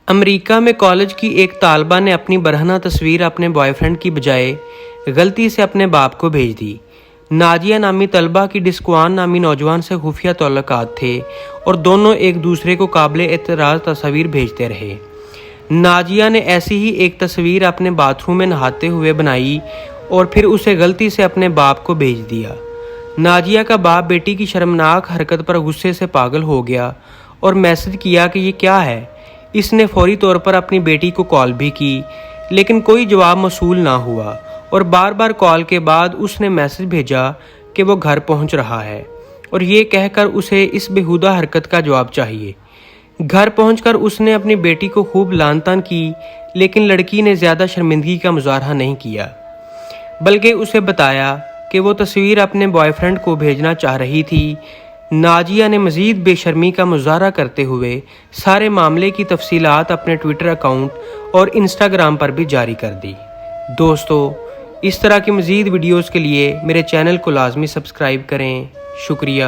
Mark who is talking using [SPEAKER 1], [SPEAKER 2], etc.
[SPEAKER 1] امریکہ میں کالج کی ایک طالبہ نے اپنی برہنہ تصویر اپنے بوائے فرینڈ کی بجائے غلطی سے اپنے باپ کو بھیج دی۔ نادیہ نامی طالبہ کی ڈسکوان نامی نوجوان سے خفیہ تعلقات تھے اور دونوں ایک دوسرے کو قابل اعتراض تصاویر بھیجتے رہے۔ نادیہ نے ایسی ہی ایک تصویر اپنے باتھ روم میں نہاتے ہوئے بنائی اور پھر اسے غلطی سے اپنے باپ کو بھیج دیا۔ نادیہ کا باپ بیٹی کی شرمناک حرکت پر غصے سے پاگل ہو گیا اور میسج کیا کہ یہ کیا ہے۔ اس نے فوری طور پر اپنی بیٹی کو کال بھی کی لیکن کوئی جواب موصول نہ ہوا اور بار بار کال کے بعد اس نے میسج بھیجا کہ وہ گھر پہنچ رہا ہے اور یہ کہہ کر اسے اس بیہودہ حرکت کا جواب چاہیے۔ گھر پہنچ کر اس نے اپنی بیٹی کو خوب لعن طعن کی لیکن لڑکی نے زیادہ شرمندگی کا مظاہرہ نہیں کیا بلکہ اسے بتایا کہ وہ تصویر اپنے بوائے فرینڈ کو بھیجنا چاہ رہی تھی۔ نادیہ نے مزید بے شرمی کا مظاہرہ کرتے ہوئے سارے معاملے کی تفصیلات اپنے ٹویٹر اکاؤنٹ اور انسٹاگرام پر بھی جاری کر دی۔ دوستو، اس طرح کی مزید ویڈیوز کے لیے میرے چینل کو لازمی سبسکرائب کریں۔ شکریہ۔